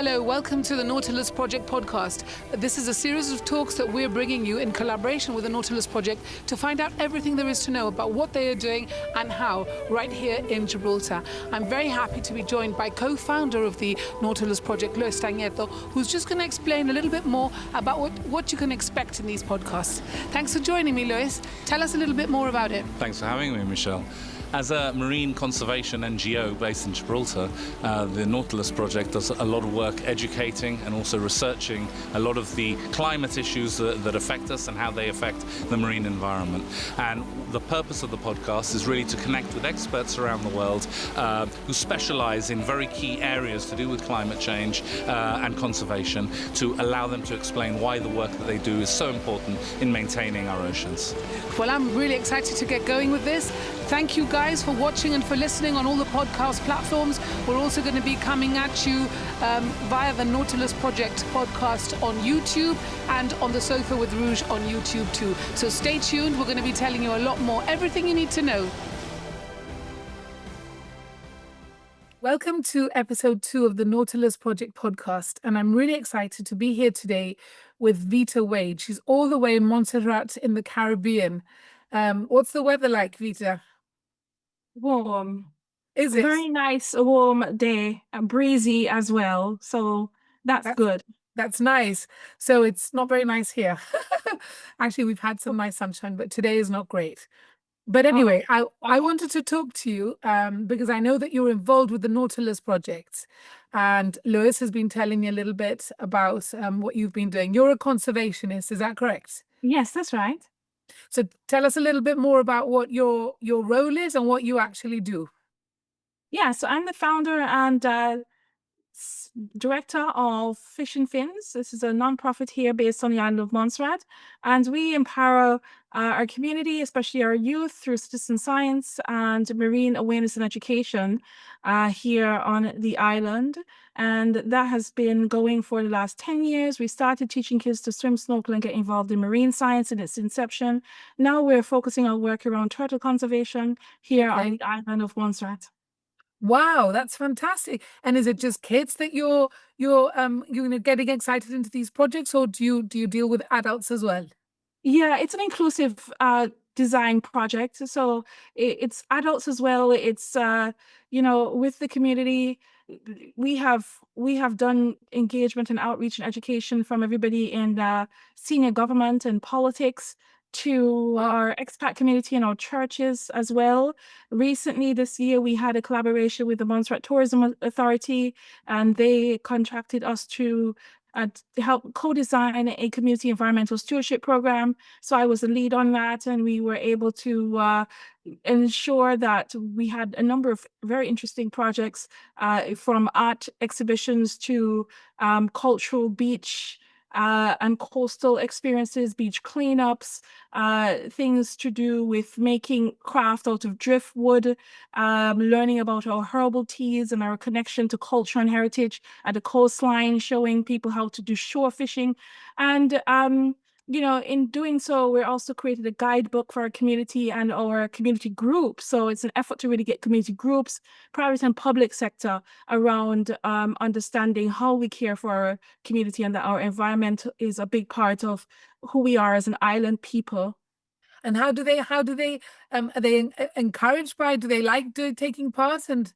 Hello, welcome to the Nautilus Project podcast. This is a series of talks that we're bringing you in collaboration with the Nautilus Project to find out everything there is to know about what they are doing and how right here in Gibraltar. I'm very happy to be joined by co-founder of the Nautilus Project, Luis Tanieto, who's just going to explain a little bit more about what you can expect in these podcasts. Thanks for joining me, Luis. Tell us a little bit more about it. Thanks for having me, Michelle. As a marine conservation NGO based in Gibraltar, the Nautilus Project does a lot of work educating and also researching a lot of the climate issues that affect us and how they affect the marine environment. And the purpose of the podcast is really to connect with experts around the world who specialize in very key areas to do with climate change and conservation, to allow them to explain why the work that they do is so important in maintaining our oceans. Well, I'm really excited to get going with this. Thank you guys for watching and for listening on all the podcast platforms. We're also going to be coming at you via the Nautilus Project podcast on YouTube and on the Sofa with Rouge on YouTube too. So stay tuned. We're going to be telling you a lot more, everything you need to know. Welcome to episode 2 of the Nautilus Project podcast. And I'm really excited to be here today with Veta Wade. She's all the way in Monserrat in the Caribbean. What's the weather like, Veta? Warm. Is it? Very nice, warm day, breezy as well. So that's good. That's nice. So it's not very nice here. Actually, we've had some nice sunshine, but today is not great. But anyway, I wanted to talk to you because I know that you're involved with the Nautilus project. And Luis has been telling me a little bit about what you've been doing. You're a conservationist, is that correct? Yes, that's right. So tell us a little bit more about what your role is and what you actually do. Yeah, so I'm the founder and director of Fish and Fins. This is a nonprofit here based on the island of Montserrat, and we empower our community, especially our youth, through citizen science and marine awareness and education here on the island. And that has been going for the last 10 years. We started teaching kids to swim, snorkel, and get involved in marine science in its inception. Now we're focusing our work around turtle conservation here on the island of Montserrat. Wow, that's fantastic. And is it just kids that you're getting excited into these projects, or do you deal with adults as well? Yeah, it's an inclusive design project. So it's adults as well. It's with the community. We have done engagement and outreach and education from everybody in senior government and politics to our expat community and our churches as well. Recently, this year, we had a collaboration with the Monserrat Tourism Authority, and they contracted us to help co-design a community environmental stewardship program. So I was the lead on that, and we were able to ensure that we had a number of very interesting projects from art exhibitions to cultural beach and coastal experiences, beach cleanups, things to do with making craft out of driftwood, learning about our herbal teas and our connection to culture and heritage at the coastline, showing people how to do shore fishing. And in doing so, we're also created a guidebook for our community and our community groups. So it's an effort to really get community groups, private and public sector, around understanding how we care for our community and that our environment is a big part of who we are as an island people. And how do they are they encouraged by? Do they like taking part? And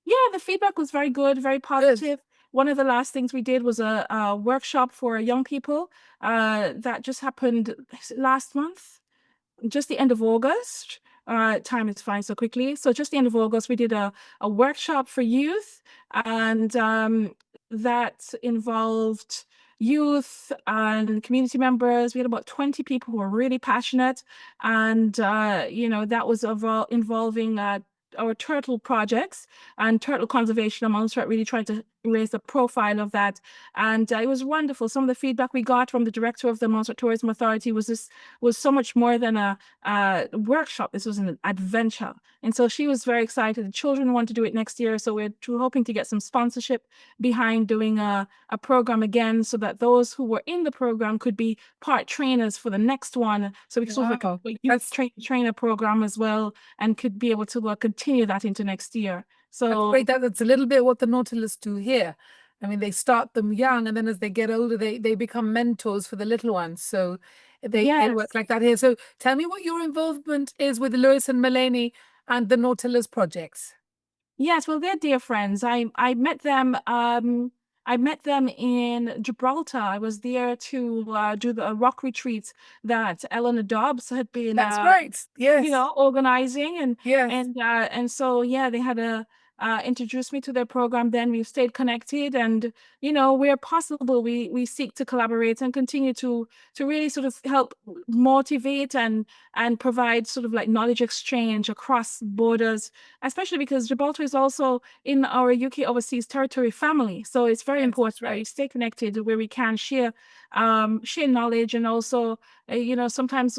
yeah, the feedback was very good, very positive. One of the last things we did was a workshop for young people that just happened last month, just the end of August. Time is flying so quickly. So just the end of August, we did a workshop for youth, and that involved youth and community members. We had about 20 people who were really passionate, and that was involving our turtle projects and turtle conservation in Montserrat, really trying to raise the profile of that. And it was wonderful. Some of the feedback we got from the director of the Monserrat Tourism Authority was so much more than a workshop. This was an adventure. And so she was very excited. The children want to do it next year. So we're hoping to get some sponsorship behind doing a program again, so that those who were in the program could be part trainers for the next one. So we could sort of like a youth trainer program as well, and could be able to continue that into next year. So that's great. That's a little bit what the Nautilus do here. I mean, they start them young, and then as they get older, they become mentors for the little ones. So they work Yes. like that here. So tell me what your involvement is with Lewis and Melanie and the Nautilus projects. Yes, well, they're dear friends. I met them in Gibraltar. I was there to do the rock retreats that Eleanor Dobbs had been That's right. Yes. organizing, Yes. and so yeah, they had introduced me to their program. Then we've stayed connected, and where possible, we seek to collaborate and continue to really sort of help motivate and provide sort of like knowledge exchange across borders, especially because Gibraltar is also in our UK Overseas Territory family. So it's very important that we stay connected where we can share knowledge, and also, sometimes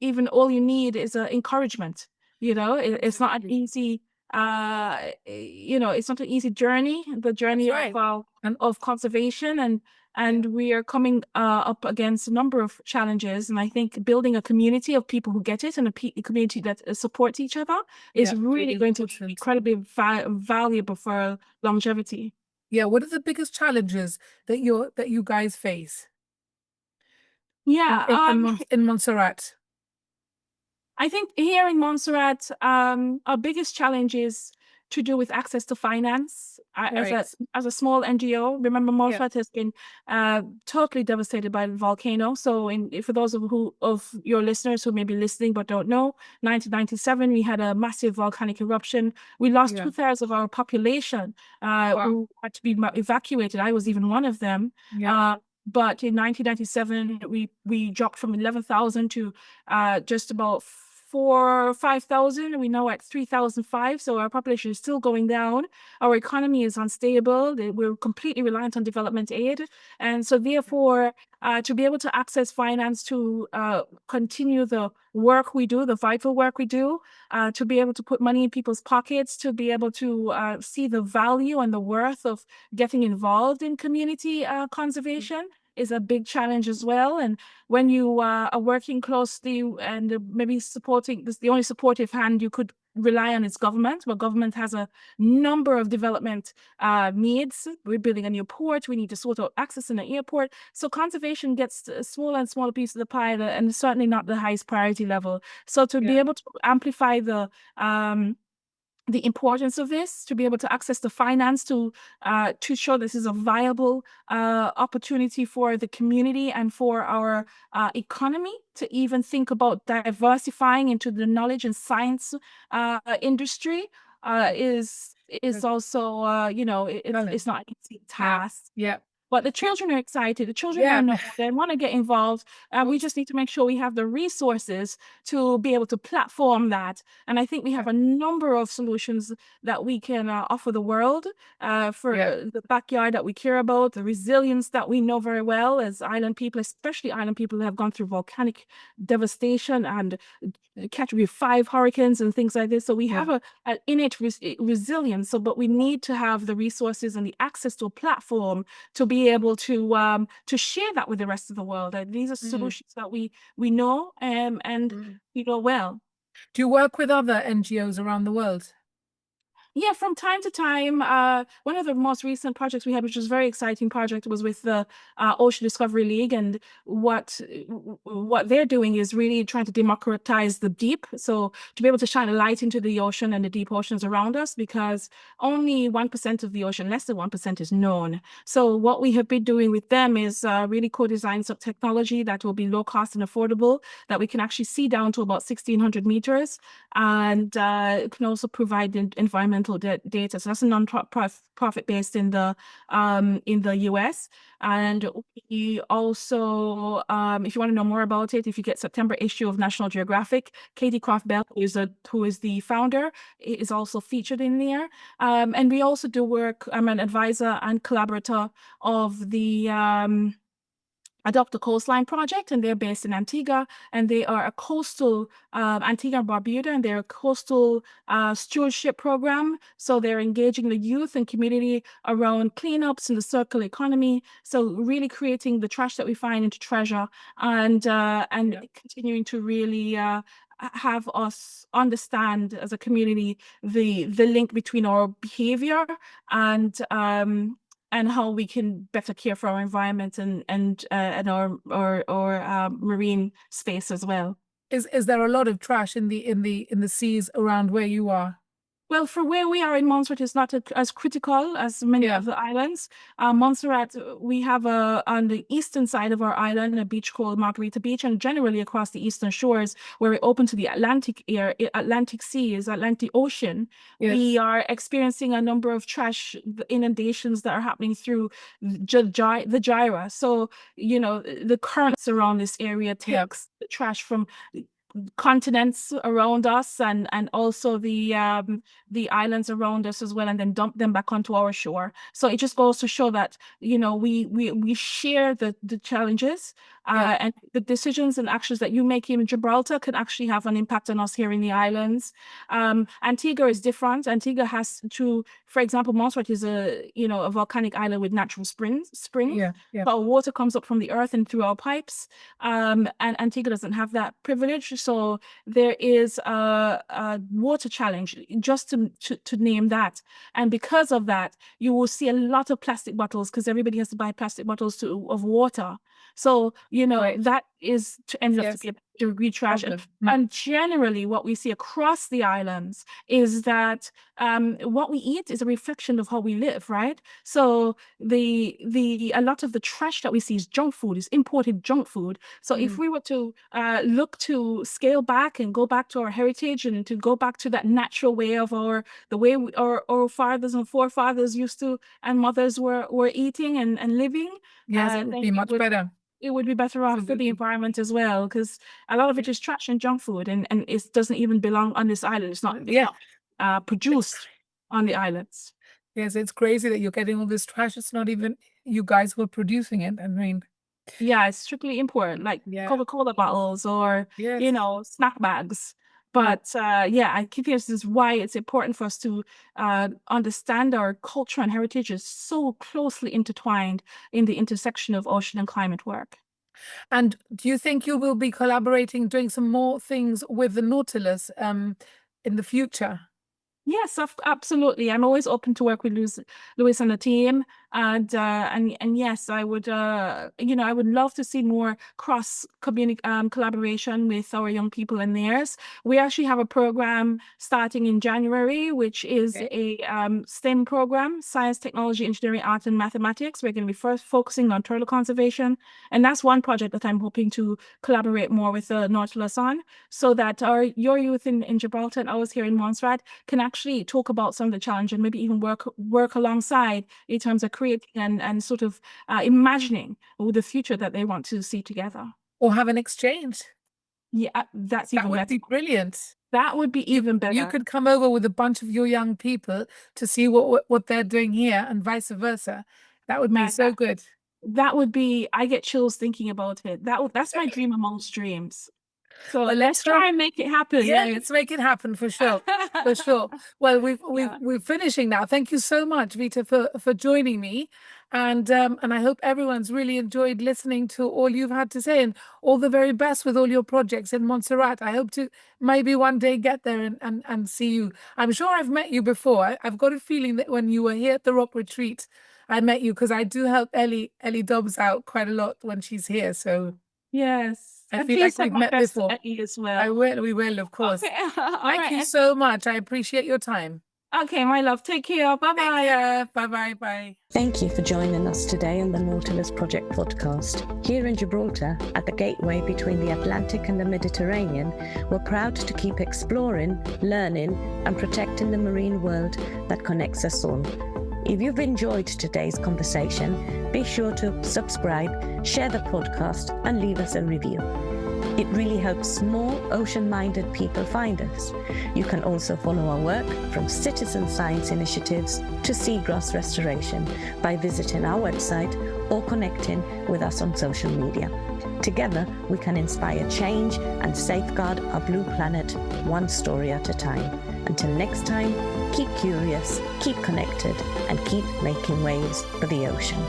even all you need is encouragement. It's not an easy it's not an easy journey, the journey of conservation, and we are coming up against a number of challenges. And I think building a community of people who get it, and a community that supports each other, is really going to be incredibly valuable for longevity. Yeah. What are the biggest challenges that you guys face Yeah, in Montserrat? I think here in Montserrat, our biggest challenge is to do with access to finance. As a small NGO, remember, Montserrat has been totally devastated by the volcano. So, for those of your listeners who may be listening but don't know, 1997 we had a massive volcanic eruption. We lost 2/3 of our population who had to be evacuated. I was even one of them. But in 1997, we dropped from 11,000 to just about 4,000 or 5,000. We're now at 3,005. So our population is still going down. Our economy is unstable. We're completely reliant on development aid. And so therefore, to be able to access finance to continue the work we do, the vital work we do, to be able to put money in people's pockets, to be able to see the value and the worth of getting involved in community conservation is a big challenge as well. And when you are working closely and maybe supporting, this, the only supportive hand you could rely on is government. But government has a number of development needs. We're building a new port. We need to sort out access in the airport. So conservation gets a smaller and smaller piece of the pie, and certainly not the highest priority level. So to be able to amplify the importance of this, to be able to access the finance to show this is a viable opportunity for the community and for our economy, to even think about diversifying into the knowledge and science industry is also it's not an easy task. But the children are excited. The children know they want to get involved. We just need to make sure we have the resources to be able to platform that. And I think we have a number of solutions that we can offer the world for the backyard that we care about, the resilience that we know very well as island people, especially island people who have gone through volcanic devastation and Category 5 hurricanes and things like this. So we have an innate resilience. So, but we need to have the resources and the access to a platform to be able to share that with the rest of the world. And these are solutions that we know and we know well. Do you work with other NGOs around the world? Yeah, from time to time. One of the most recent projects we had, which was a very exciting project, was with the Ocean Discovery League, and what they're doing is really trying to democratize the deep. So to be able to shine a light into the ocean and the deep oceans around us, because only 1% of the ocean, less than 1%, is known. So what we have been doing with them is really co-design some technology that will be low cost and affordable, that we can actually see down to about 1,600 meters, and it can also provide environmental data. So that's a non-profit based in the US. And we also, if you want to know more about it, if you get September issue of National Geographic, Katie Croft-Bell, who is the founder, is also featured in there. And we also do work. I'm an advisor and collaborator of the Adopt a Coastline project, and they're based in Antigua, and they are a coastal Antigua and Barbuda, and they're a coastal stewardship program. So they're engaging the youth and community around cleanups and the circular economy. So really creating the trash that we find into treasure, and continuing to really have us understand as a community the link between our behavior and and how we can better care for our environment and our marine space as well. Is there a lot of trash in the seas around where you are? Well, for where we are in Monserrat, it's not as critical as many of the islands. Montserrat, we have on the eastern side of our island a beach called Margarita Beach, and generally across the eastern shores, where we're open to the Atlantic Atlantic Ocean, we are experiencing a number of trash inundations that are happening through the gyra. So, the currents around this area takes the trash from continents around us and also the islands around us as well, and then dump them back onto our shore. So it just goes to show that we share the challenges, and the decisions and actions that you make here in Gibraltar can actually have an impact on us here in the islands. Antigua is different. Antigua has for example, Montserrat is a volcanic island with natural springs. But water comes up from the earth and through our pipes, and Antigua doesn't have that privilege. So there is a water challenge, just to name that. And because of that, you will see a lot of plastic bottles, because everybody has to buy plastic bottles of water. So, that is ends up to be a degree trash. And generally, what we see across the islands is that what we eat is a reflection of how we live, right? So a lot of the trash that we see is junk food, is imported junk food. So if we were to look to scale back and go back to our heritage and to go back to that natural way of our fathers and forefathers used to, and mothers were eating and living, it would be much better. It would be better off for the environment as well, because a lot of it is trash and junk food, and it doesn't even belong on this island. It's not produced on the islands. Yes, it's crazy that you're getting all this trash. It's not even you guys who are producing it. I mean, it's strictly import, like Coca-Cola bottles or snack bags. But I think this is why it's important for us to understand our culture and heritage is so closely intertwined in the intersection of ocean and climate work. And do you think you will be collaborating, doing some more things with the Nautilus in the future? Yes, absolutely. I'm always open to work with Lewis and the team, and yes, I would I would love to see more cross collaboration with our young people and theirs. We actually have a program starting in January, which is a STEM program: science, technology, engineering, art, and mathematics. We're going to be first focusing on turtle conservation, and that's one project that I'm hoping to collaborate more with the Nautilus on, so that your youth in Gibraltar and ours here in Montserrat can actually talk about some of the challenge and maybe even work alongside in terms of creating and sort of imagining the future that they want to see together. Or have an exchange. Yeah, that would be brilliant. That would be even better. You could come over with a bunch of your young people to see what they're doing here, and vice versa. That would be so good. That would be, I get chills thinking about it. That's my dream amongst dreams. So let's try and make it happen. Yeah, let's make it happen for sure. For sure. Well, we're finishing now. Thank you so much, Veta, for joining me. And I hope everyone's really enjoyed listening to all you've had to say, and all the very best with all your projects in Montserrat. I hope to maybe one day get there and see you. I'm sure I've met you before. I've got a feeling that when you were here at the Rock Retreat, I met you, because I do help Ellie Dobbs out quite a lot when she's here. So yes. I feel like we've met before. As well. We will, of course. Okay. Thank you so much. I appreciate your time. Okay, my love. Take care. Bye-bye. Bye-bye. Thank you for joining us today on the Nautilus Project podcast. Here in Gibraltar, at the gateway between the Atlantic and the Mediterranean, we're proud to keep exploring, learning, and protecting the marine world that connects us all. If you've enjoyed today's conversation, be sure to subscribe, share the podcast, and leave us a review. It really helps more ocean-minded people find us. You can also follow our work, from citizen science initiatives to seagrass restoration, by visiting our website or connecting with us on social media. Together, we can inspire change and safeguard our blue planet one story at a time. Until next time, keep curious, keep connected, and keep making waves for the ocean.